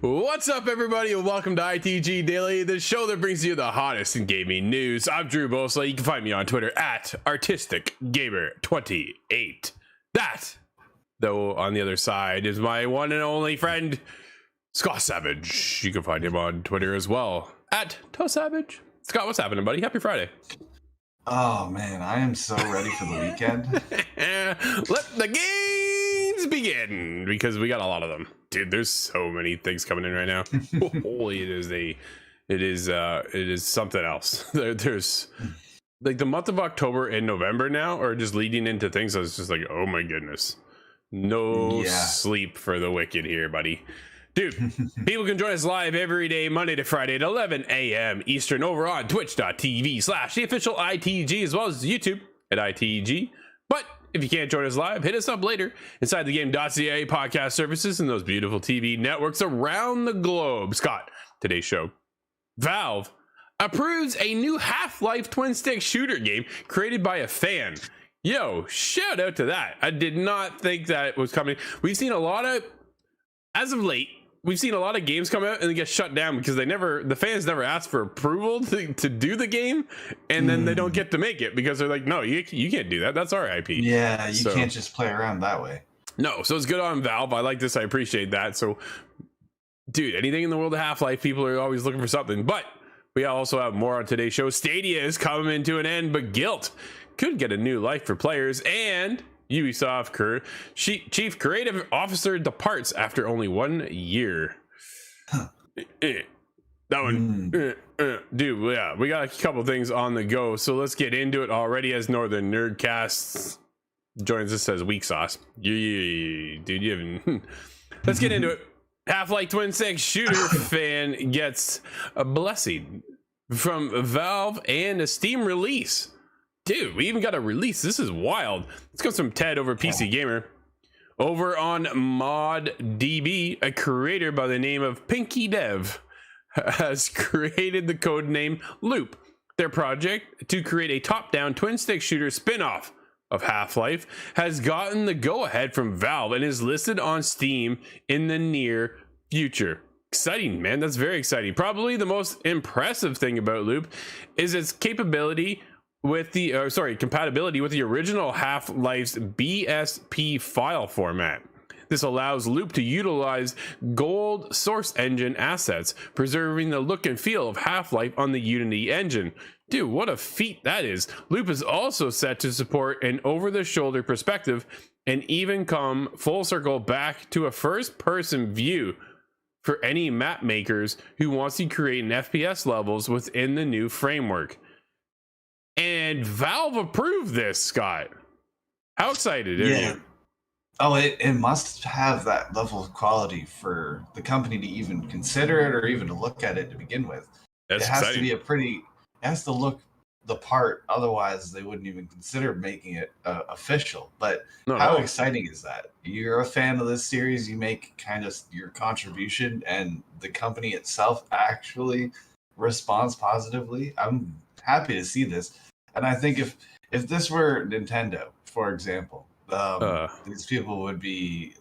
What's up, everybody, and welcome to ITG Daily, the show that brings you the hottest in gaming news. I'm Drew Bosley. You can find me on Twitter at ArtisticGamer28. That, though, on the other side is my one and only friend, Scott Savage. You can find him on Twitter as well at ToeSavage. Scott, what's happening, buddy? Happy Friday. Oh, man, I am so ready for the weekend. Let the games begin, because we got a lot of them. Dude, there's so many things coming in right now. Holy, it is something else. There's like the month of October and November now are just leading into things. I was just like, oh my goodness, no sleep for the wicked here, buddy. Dude, people can join us live every day, Monday to Friday at 11 a.m. Eastern over on twitch.tv/the official ITG, as well as YouTube at ITG. But if you can't join us live, hit us up later inside the game.ca podcast services and those beautiful TV networks around the globe. Scott, today's show. Valve approves a new Half-Life twin stick shooter game created by a fan. Yo, shout out to that. I did not think that was coming. We've seen a lot of, as of late, we've seen a lot of games come out and they get shut down because the fans never ask for approval to do the game, and then they don't get to make it because they're like, no, you can't do that. That's our IP. Yeah, you can't just play around that way. No, so it's good on Valve. I like this. I appreciate that. So, dude, anything in the world of Half-Life, people are always looking for something. But we also have more on today's show. Stadia is coming to an end, but Gylt could get a new life for players, and Ubisoft Chief Creative Officer departs after only 1 year. That one, dude. Yeah, we got a couple things on the go, so let's get into it already. As Northern Nerdcast joins us as Weak Sauce. Dude, you haven't. Let's get into it. Half-Life twin stick shooter fan gets a blessing from Valve and a Steam release. Dude, we even got a release. This is wild. This comes from Ted over PC Gamer. Over on ModDB, a creator by the name of Pinky Dev has created the codename Loop. Their project to create a top-down twin-stick shooter spin-off of Half-Life has gotten the go-ahead from Valve and is listed on Steam in the near future. Exciting, man. That's very exciting. Probably the most impressive thing about Loop is its capability with the compatibility with the original Half-Life's BSP file format. This allows Loop to utilize gold source engine assets, preserving the look and feel of Half-Life on the Unity engine. Dude, what a feat that is. Loop is also set to support an over-the-shoulder perspective and even come full circle back to a first-person view for any map makers who wants to create an FPS levels within the new framework. And Valve approved this, Scott. How excited are you? Oh, it must have that level of quality for the company to even consider it or even to look at it to begin with. That's it has exciting. to be it has to look the part, otherwise they wouldn't even consider making it official. But how exciting is that? You're a fan of this series, you make kind of your contribution, and the company itself actually responds positively. I'm happy to see this. And I think if this were Nintendo, for example, these people would be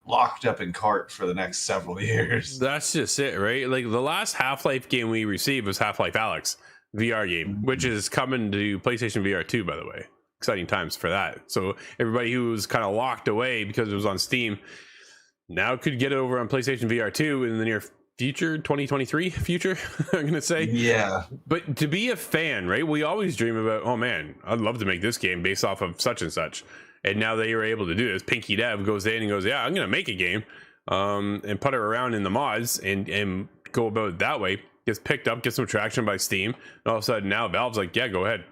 locked up in court for the next several years. That's just it, right? Like the last Half-Life game we received was Half-Life Alyx VR game, which is coming to PlayStation VR 2, by the way. Exciting times for that. So everybody who was kind of locked away because it was on Steam now could get it over on PlayStation VR 2 in the near future, 2023 future, I'm gonna say. Yeah. But to be a fan, right, we always dream about, oh man, I'd love to make this game based off of such and such, and now they were able to do this. Pinky Dev goes in and goes, yeah, I'm gonna make a game and put it around in the mods and go about it that way. Gets picked up, gets some traction by Steam, and all of a sudden now Valve's like, yeah, go ahead.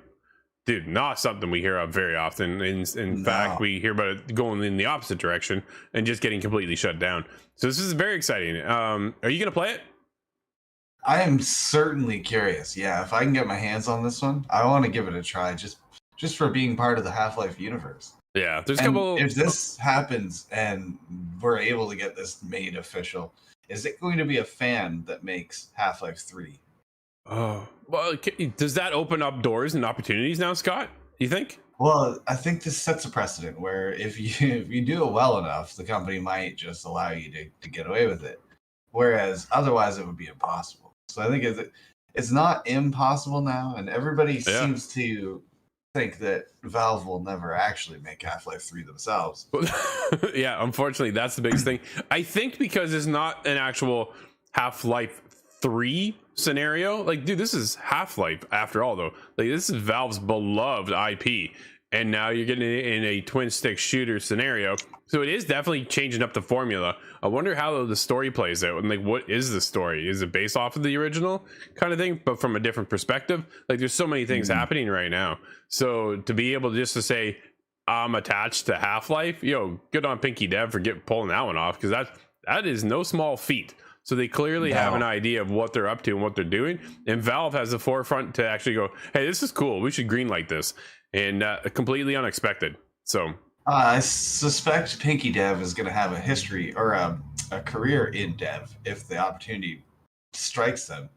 Dude, not something we hear of very often. In fact, we hear about it going in the opposite direction and just getting completely shut down. So this is very exciting. Are you going to play it? I am certainly curious. Yeah, if I can get my hands on this one, I want to give it a try just for being part of the Half-Life universe. Yeah, there's a couple. If this happens and we're able to get this made official, is it going to be a fan that makes Half-Life 3? Oh, well, does that open up doors and opportunities now, Scott? You think? Well, I think this sets a precedent where if you do it well enough, the company might just allow you to get away with it. whereas otherwise it would be impossible. So I think it's not impossible now, and everybody seems to think that Valve will never actually make Half-Life 3 themselves. Yeah, unfortunately, that's the biggest thing. I think because it's not an actual Half-Life 3 scenario. Like, dude, this is Half-Life after all, though. Like, this is Valve's beloved IP, and now you're getting it in a twin stick shooter scenario. So it is definitely changing up the formula. I wonder how the story plays out, and like, what is the story? Is it based off of the original kind of thing, but from a different perspective? Like, there's so many things happening right now. So to be able just to say I'm attached to Half-Life, good on Pinky Dev for pulling that one off, because that is no small feat. So they clearly have an idea of what they're up to and what they're doing, and Valve has the forefront to actually go, hey, this is cool, we should greenlight this, and completely unexpected. So I suspect Pinky Dev is going to have a history or a career in dev if the opportunity strikes them.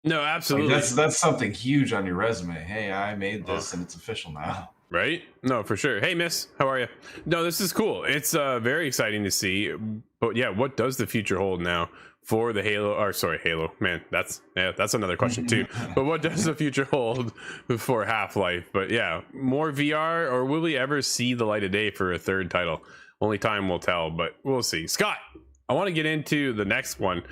No, absolutely. Like that's something huge on your resume. Hey, I made this and it's official now. Right? No, for sure. Hey, miss, how are you? No, this is cool. It's very exciting to see. But yeah, what does the future hold now for the Halo? Man, that's another question too. But what does the future hold for Half-Life? But yeah, more VR, or will we ever see the light of day for a third title? Only time will tell, but we'll see. Scott, I want to get into the next one.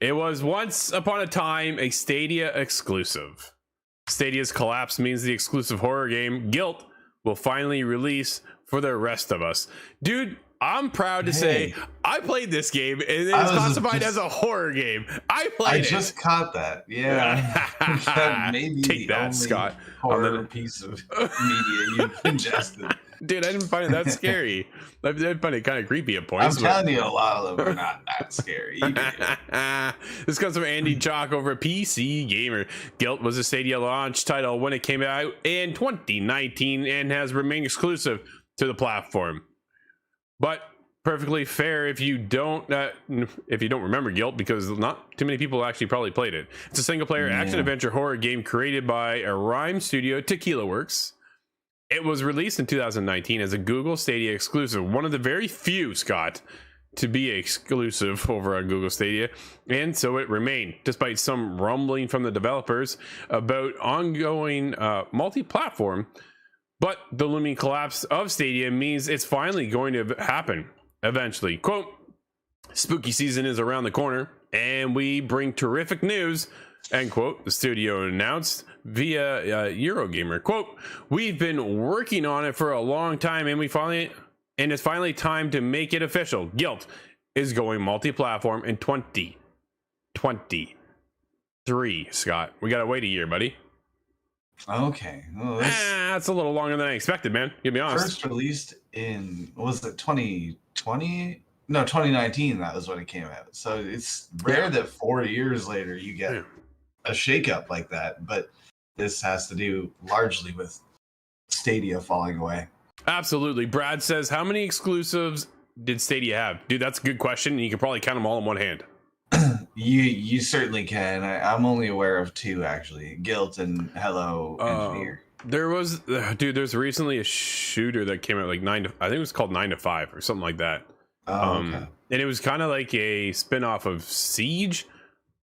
It was once upon a time a Stadia exclusive. Stadia's collapse means the exclusive horror game Gylt will finally release for the rest of us. Dude, I'm proud to say I played this game, and it's classified as a horror game. I just caught that. Yeah. Maybe take that, Scott. Horror piece of media you've ingested. Dude, I didn't find it that scary. I find it kind of creepy at points. I'm telling you, a lot of them are not that scary. This comes from Andy Chalk over at PC Gamer. Gylt was a Stadia launch title when it came out in 2019 and has remained exclusive to the platform. But perfectly fair if you don't remember Gylt, because not too many people actually probably played it. It's a single-player action-adventure horror game created by a rhyme studio, Tequila Works. It was released in 2019 as a Google Stadia exclusive, one of the very few, Scott, to be exclusive over on Google Stadia, and so it remained, despite some rumbling from the developers about ongoing multi-platform. But the looming collapse of Stadia means it's finally going to happen eventually. Quote, spooky season is around the corner, and we bring terrific news, end quote, the studio announced via Eurogamer. Quote, we've been working on it for a long time, and it's finally time to make it official. Gylt is going multi-platform in 2023, Scott. We gotta wait a year, buddy. Okay. Well, that's a little longer than I expected, man. To be honest. First released in, was it 2020? No, 2019. That was when it came out. So it's rare that 4 years later you get a shakeup like that. But this has to do largely with Stadia falling away. Absolutely. Brad says, how many exclusives did Stadia have? Dude, that's a good question. And you can probably count them all in one hand. You certainly can. I'm only aware of two, actually. Gylt and Hello Engineer. There's recently a shooter that came out like I think it was called 9 to 5 or something like that. Okay. And it was kind of like a spin-off of Siege,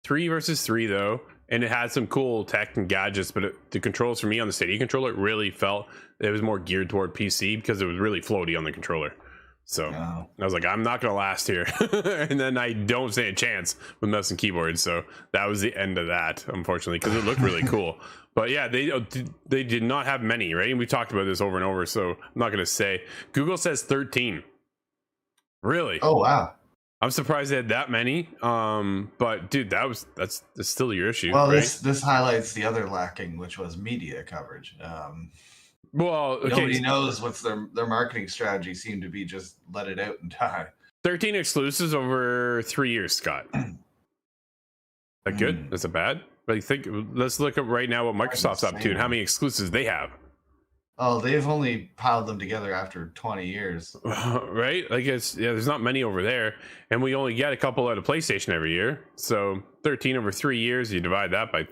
3 versus 3 though. And it had some cool tech and gadgets, but the controls for me on the Stadia controller really felt it was more geared toward PC because it was really floaty on the controller. So I was like, I'm not going to last here. And then I don't stand a chance with mouse and keyboard. So that was the end of that, unfortunately, because it looked really cool. But yeah, they did not have many, right? And we talked about this over and over. So I'm not going to say. Google says 13. Really? Oh, wow. I'm surprised they had that many. But dude, that's still your issue. Well, right? this highlights the other lacking, which was media coverage. Well, okay. Nobody knows what's their marketing strategy. Seemed to be just let it out and die. 13 exclusives over 3 years, Scott. That good? Is it bad? But let's look at right now what Microsoft's up to and how many exclusives they have. Oh, they've only piled them together after 20 years. Right? Like there's not many over there, and we only get a couple out of PlayStation every year. So 13 over 3 years, you divide that by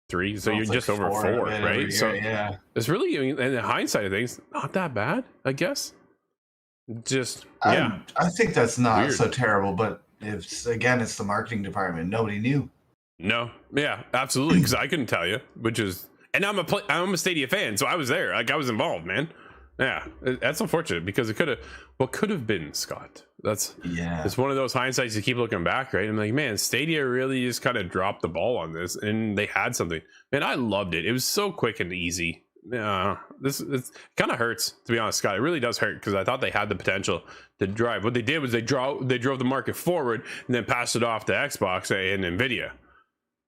3, so you're just over 4, right? So yeah, it's really, I mean, in the hindsight of things, not that bad, I guess. Just I think that's not so terrible, but It's the marketing department. Nobody knew. No, yeah, absolutely. Because I couldn't tell you, and I'm a Stadia fan, so I was there. Like I was involved, man. Yeah, that's unfortunate because what could have been, Scott. It's one of those hindsights you keep looking back, right? I'm like, man, Stadia really just kind of dropped the ball on this, and they had something. Man, I loved it. It was so quick and easy. It kind of hurts, to be honest, Scott. It really does hurt because I thought they had the potential to drive. What they did was they drove the market forward and then passed it off to Xbox and Nvidia.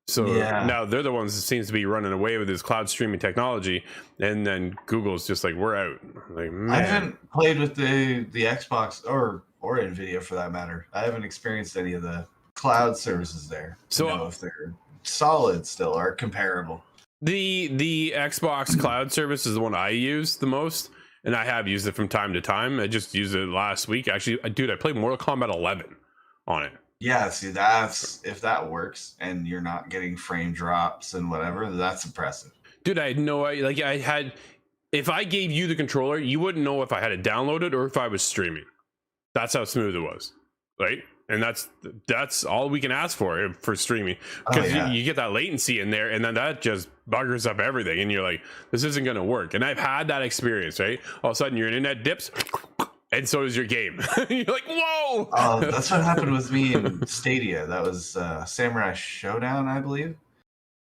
So now they're the ones that seems to be running away with this cloud streaming technology, and then Google's just like, we're out. Like, man. I haven't played with the Xbox or Nvidia for that matter. I haven't experienced any of the cloud services there. So know if they're solid still or comparable. The Xbox cloud service is the one I use the most, and I have used it from time to time. I just used it last week. Actually, dude, I played Mortal Kombat 11 on it. Yeah, see, if that works and you're not getting frame drops and whatever, that's impressive. Dude, I had no idea. If I gave you the controller, you wouldn't know if I had it downloaded or if I was streaming. That's how smooth it was, right? And that's all we can ask for streaming, because you get that latency in there, and then that just buggers up everything, and you're like, this isn't going to work. And I've had that experience, right? All of a sudden, your internet dips. And so is your game. You're like, whoa! That's what happened with me in Stadia. That was Samurai Showdown, I believe.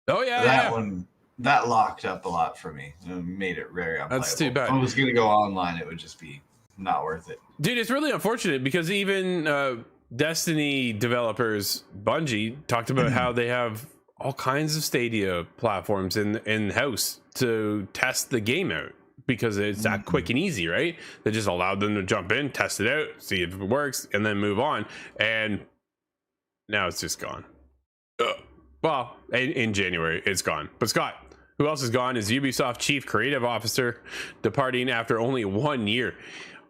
Oh, yeah. That one, that locked up a lot for me. It made it very unplayable. That's too bad. If I was going to go online, it would just be not worth it. Dude, it's really unfortunate because even Destiny developers, Bungie, talked about how they have all kinds of Stadia platforms in-house to test the game out. Because it's that quick and easy, right? They just allowed them to jump in, test it out, see if it works, and then move on. And now it's just gone. Well, in January, it's gone. But Scott, who else is gone is Ubisoft Chief Creative Officer, departing after only 1 year.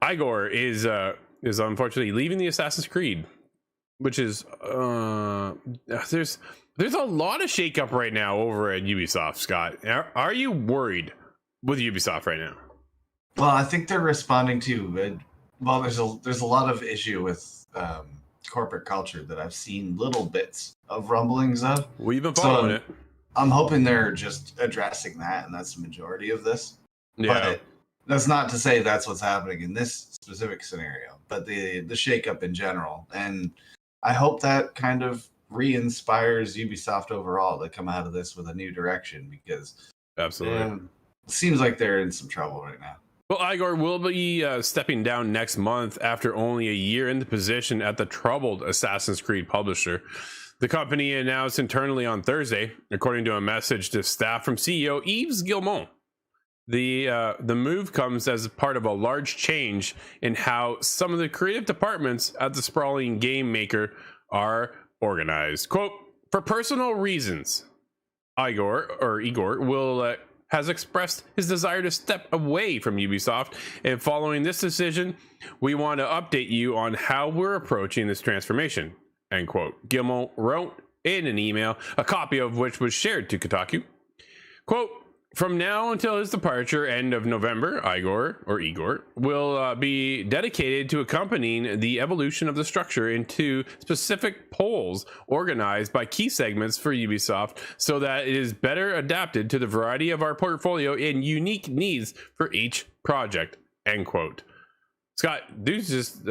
Igor is unfortunately leaving the Assassin's Creed, which is there's a lot of shakeup right now over at Ubisoft. Scott, are you worried with Ubisoft right now? Well, I think they're responding to there's a lot of issue with corporate culture that I've seen little bits of rumblings of. We've been following it. I'm hoping they're just addressing that, and that's the majority of this. Yeah. But that's not to say that's what's happening in this specific scenario, but the shakeup in general. And I hope that kind of re-inspires Ubisoft overall to come out of this with a new direction, because absolutely. It seems like they're in some trouble right now. Well, Igor will be stepping down next month after only a year in the position at the troubled Assassin's Creed publisher. The company announced internally on Thursday, according to a message to staff from CEO Yves Guillemot. The move comes as part of a large change in how some of the creative departments at the sprawling game maker are organized. Quote, for personal reasons, Igor will has expressed his desire to step away from Ubisoft, and following this decision, we want to update you on how we're approaching this transformation, end quote. Guillemot wrote in an email, a copy of which was shared to Kotaku. Quote, from now until his departure, end of November, Igor will be dedicated to accompanying the evolution of the structure into specific poles organized by key segments for Ubisoft so that it is better adapted to the variety of our portfolio and unique needs for each project, end quote. Scott, dude's just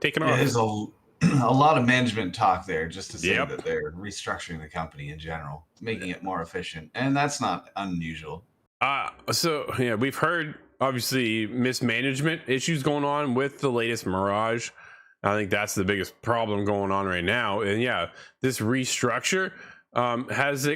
taking off. There's a lot of management talk there, just to say that they're restructuring the company in general, making it more efficient, and that's not unusual. So yeah, we've heard obviously mismanagement issues going on with the latest Mirage. I think that's the biggest problem going on right now. And yeah, this restructure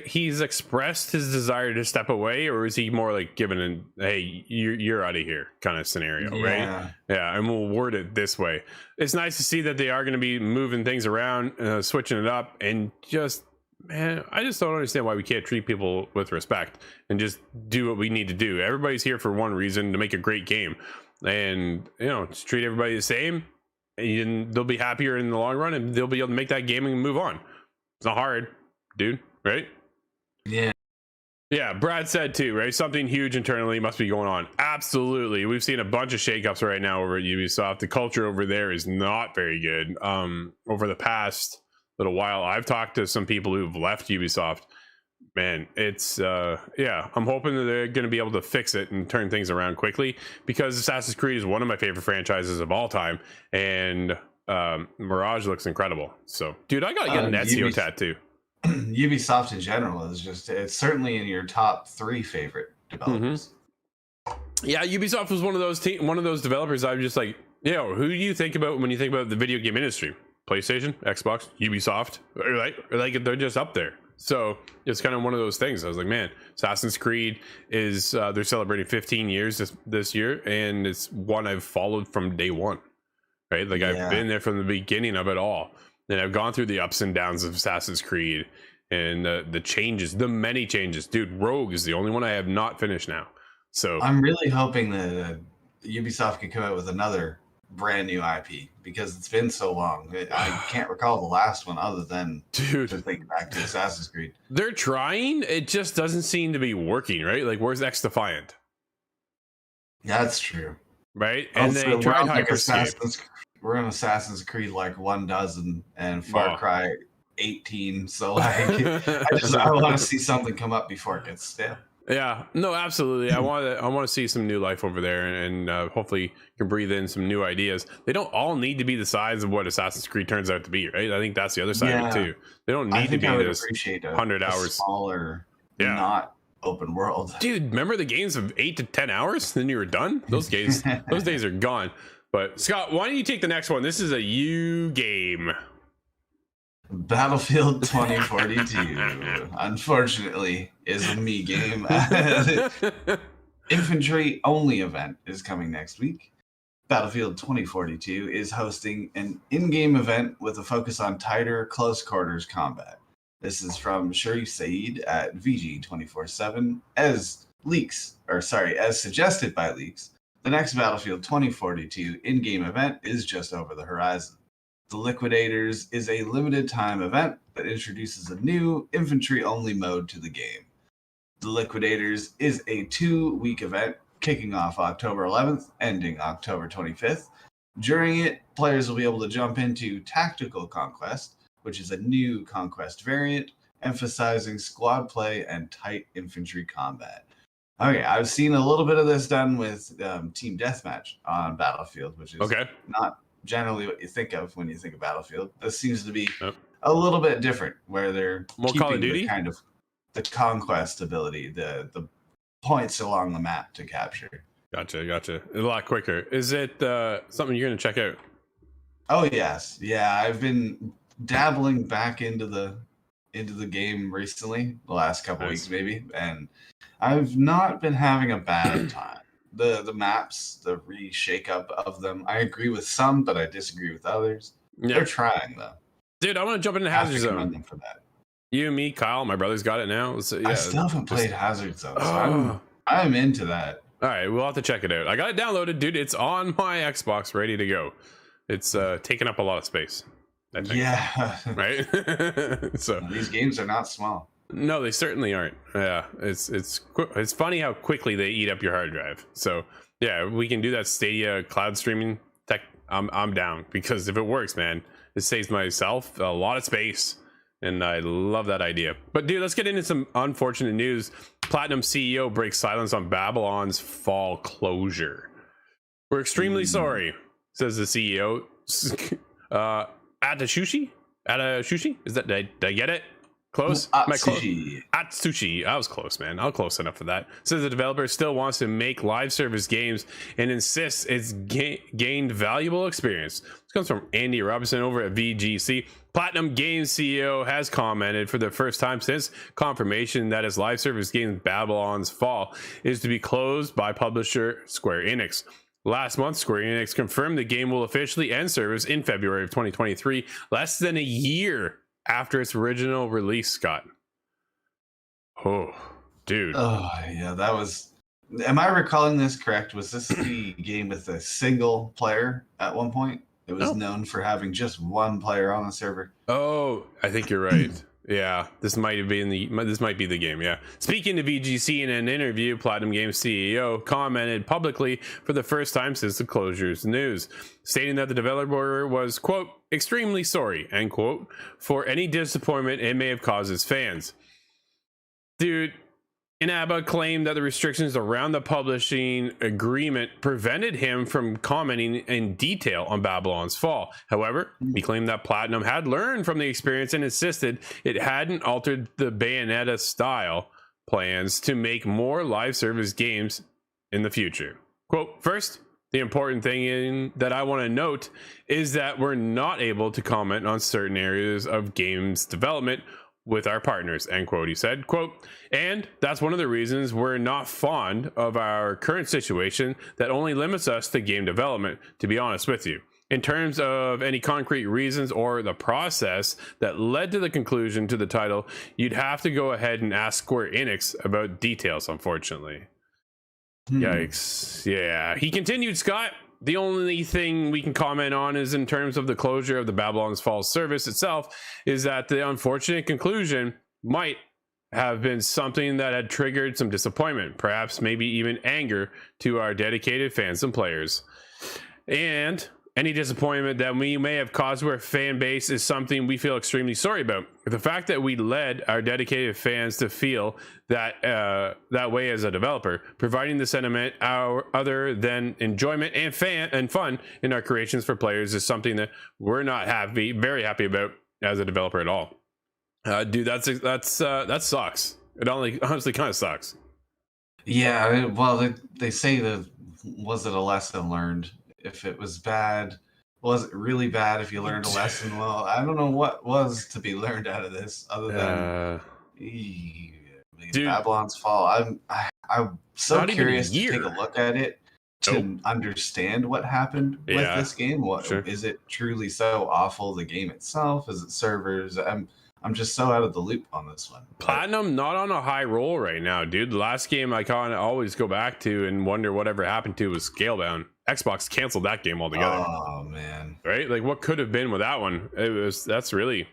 he's expressed his desire to step away, or is he more like giving an hey, you're out of here kind of scenario, right? Yeah, and we'll word it this way. It's nice to see that they are going to be moving things around, switching it up, and just, man, I just don't understand why we can't treat people with respect and just do what we need to do. Everybody's here for one reason, to make a great game, and just treat everybody the same, and they'll be happier in the long run, and they'll be able to make that game and move on. It's not hard, dude, right? Yeah. Yeah, Brad said too, right? Something huge internally must be going on. Absolutely. We've seen a bunch of shakeups right now over at Ubisoft. The culture over there is not very good. Over the past little while, I've talked to some people who've left Ubisoft. Man, it's yeah, I'm hoping that they're going to be able to fix it and turn things around quickly, because Assassin's Creed is one of my favorite franchises of all time, and Mirage looks incredible. So, dude, I got to get an Ezio tattoo. Ubisoft in general is just, it's certainly in your top 3 favorite developers. Yeah, Ubisoft was one of those developers. I'm just like, who do you think about when you think about the video game industry? PlayStation, Xbox, Ubisoft, like they're just up there. So it's kind of one of those things. I was like, man, Assassin's Creed is they're celebrating 15 years this year, and it's one I've followed from day one, right? Like I've been there from the beginning of it all, and I've gone through the ups and downs of Assassin's Creed and the changes, the many changes. Dude, Rogue is the only one I have not finished now. So I'm really hoping that Ubisoft can come out with another brand new IP, because it's been so long. I can't recall the last one other than just thinking back to Assassin's Creed. They're trying, it just doesn't seem to be working, right? Like, where's X Defiant? That's true, right? And they tried Hyperscape. We're on Assassin's Creed like 12 and Far Cry 18. So like, I want to see something come up before it gets stale. Yeah, no, absolutely. I want to see some new life over there, and hopefully can breathe in some new ideas. They don't all need to be the size of what Assassin's Creed turns out to be, right? I think that's the other side of it too. They don't need to be this 100 hours smaller, not open world. Dude, remember the games of 8 to 10 hours? Then you were done. Those days are gone. But Scott, why don't you take the next one? This is a you game. Battlefield 2042, unfortunately, is a me game. Infantry only event is coming next week. Battlefield 2042 is hosting an in-game event with a focus on tighter, close quarters combat. This is from Sharif Saeed at VG247. As suggested by leaks, the next Battlefield 2042 in-game event is just over the horizon. The Liquidators is a limited time event that introduces a new infantry-only mode to the game. The Liquidators is a 2-week event kicking off October 11th, ending October 25th. During it, players will be able to jump into Tactical Conquest, which is a new Conquest variant, emphasizing squad play and tight infantry combat. Okay, I've seen a little bit of this done with Team Deathmatch on Battlefield, which is not generally what you think of when you think of Battlefield. This seems to be a little bit different, where they're more keeping Call of Duty? the kind of the conquest ability, the points along the map to capture. Gotcha. A lot quicker. Is it something you're going to check out? Oh yes, yeah. I've been dabbling back into the game recently, the last couple weeks maybe, and I've not been having a bad time. The maps, the reshake up of them, I agree with some, but I disagree with others. They're trying though. Dude, I want to jump into Hazard Zone. Them for that. You, me, Kyle, my brother's got it now. So, I still haven't played Hazard Zone, so I'm into that. All right, we'll have to check it out. I got it downloaded, dude. It's on my Xbox, ready to go. It's taking up a lot of space, I think. Yeah. Right? So these games are not small. No, they certainly aren't. Yeah, it's funny how quickly they eat up your hard drive. So yeah, we can do that Stadia cloud streaming tech. I'm down, because if it works, man, it saves myself a lot of space, and I love that idea. But dude, let's get into some unfortunate news. Platinum CEO breaks silence on Babylon's fall closure. We're extremely sorry, says the CEO. Atsushi? Is that, did I get it? Close? Atsushi. I was close, man. I was close enough for that. Says the developer still wants to make live service games and insists it's gained valuable experience. This comes from Andy Robinson over at VGC. Platinum Games CEO has commented for the first time since confirmation that his live service game Babylon's Fall is to be closed by publisher Square Enix. Last month, Square Enix confirmed the game will officially end service in February of 2023, less than a year after its original release, Scott. Oh, dude. Oh, yeah, that was... Am I recalling this correct? Was this the game with a single player at one point? It was known for having just one player on the server. Oh, I think you're right. Yeah, this might be the game. Yeah. Speaking to VGC in an interview, Platinum Games CEO commented publicly for the first time since the closure's news, stating that the developer was, quote, extremely sorry, end quote, for any disappointment it may have caused its fans. Dude, Inaba claimed that the restrictions around the publishing agreement prevented him from commenting in detail on Babylon's Fall. However, he claimed that Platinum had learned from the experience and insisted it hadn't altered the Bayonetta style plans to make more live service games in the future. Quote, first, the important thing that I want to note is that we're not able to comment on certain areas of games development with our partners, end quote, he said, quote, and that's one of the reasons we're not fond of our current situation that only limits us to game development, to be honest with you. In terms of any concrete reasons or the process that led to the conclusion to the title, you'd have to go ahead and ask Square Enix about details, unfortunately. Yikes. Yeah. He continued, Scott, the only thing we can comment on is in terms of the closure of the Babylon's Fall service itself is that the unfortunate conclusion might have been something that had triggered some disappointment, perhaps maybe even anger to our dedicated fans and players. And any disappointment that we may have caused to our fan base is something we feel extremely sorry about. The fact that we led our dedicated fans to feel that that way as a developer, providing the sentiment other than enjoyment and fun in our creations for players is something that we're not very happy about as a developer at all. Dude, that sucks. It honestly kind of sucks. Yeah, well, they say that, was it a lesson learned? If it was bad, was it really bad if you learned a lesson? Well, I don't know what was to be learned out of this other than Babylon's Fall. I'm so curious to take a look at it to understand what happened with this game. Is it truly so awful? The game itself? Is it servers? I'm just so out of the loop on this one. Platinum not on a high roll right now, dude. The last game I kind of always go back to and wonder whatever happened to was Scalebound. Xbox canceled that game altogether. Oh man. Right? Like what could have been with that one? That's really,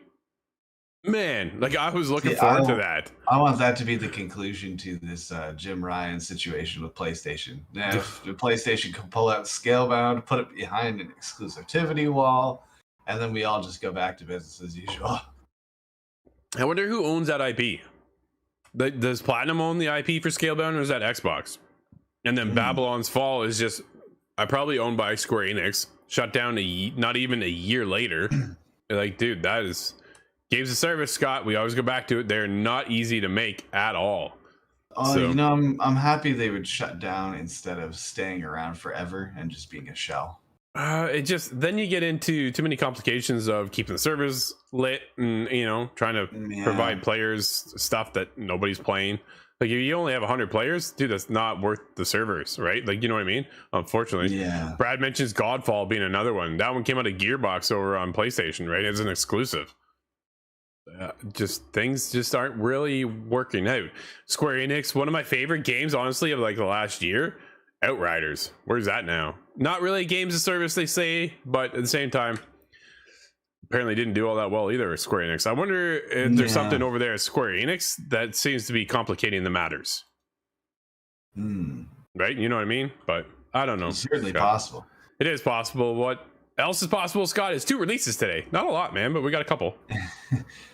man, like I was looking forward to that. I want that to be the conclusion to this Jim Ryan situation with PlayStation. Now, if the PlayStation can pull out Scalebound, put it behind an exclusivity wall, and then we all just go back to business as usual. I wonder who owns that IP. Does Platinum own the IP for Scalebound, or is that Xbox? And then Babylon's Fall is just probably owned by Square Enix, shut down not even a year later. Like, dude, that is games of service, Scott. We always go back to it. They're not easy to make at all. So, I'm happy they would shut down instead of staying around forever and just being a shell. Then you get into too many complications of keeping the servers lit and trying to provide players stuff that nobody's playing. Like, if you only have 100 players, dude, that's not worth the servers, right? Like, you know what I mean? Unfortunately. Yeah. Brad mentions Godfall being another one. That one came out of Gearbox over on PlayStation, right? It's an exclusive. Things just aren't really working out. Square Enix, one of my favorite games, honestly, of like the last year, Outriders. Where's that now? Not really games of service, they say, but at the same time, apparently didn't do all that well either at Square Enix. I wonder if there's something over there at Square Enix that seems to be complicating the matters. Right? You know what I mean? But I don't know. It's certainly possible. It is possible. What else is possible, Scott, is 2 releases today. Not a lot, man, but we got a couple.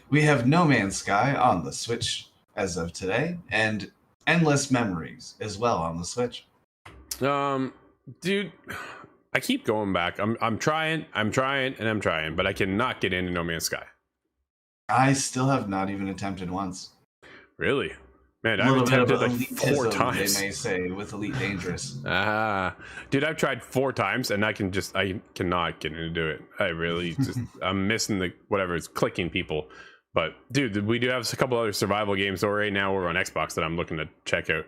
We have No Man's Sky on the Switch as of today, and Endless Memories as well on the Switch. Dude, I keep going back. I'm trying, but I cannot get into No Man's Sky. I still have not even attempted once. Really? Man, I've attempted like 4 times. They may say with Elite Dangerous. Dude, I've tried 4 times and I cannot get into it. I really I'm missing it's clicking people. But dude, we do have a couple other survival games right now we're on Xbox that I'm looking to check out.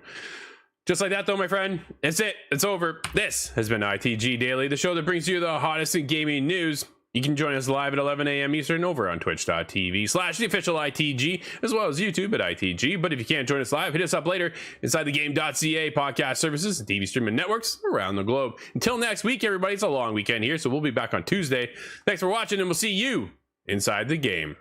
Just like that, though, my friend, it's it. It's over. This has been ITG Daily, the show that brings you the hottest in gaming news. You can join us live at 11 a.m. Eastern over on twitch.tv/the official ITG, as well as YouTube at ITG. But if you can't join us live, hit us up later inside the game.ca podcast services and TV streaming networks around the globe. Until next week, everybody, it's a long weekend here, so we'll be back on Tuesday. Thanks for watching, and we'll see you inside the game.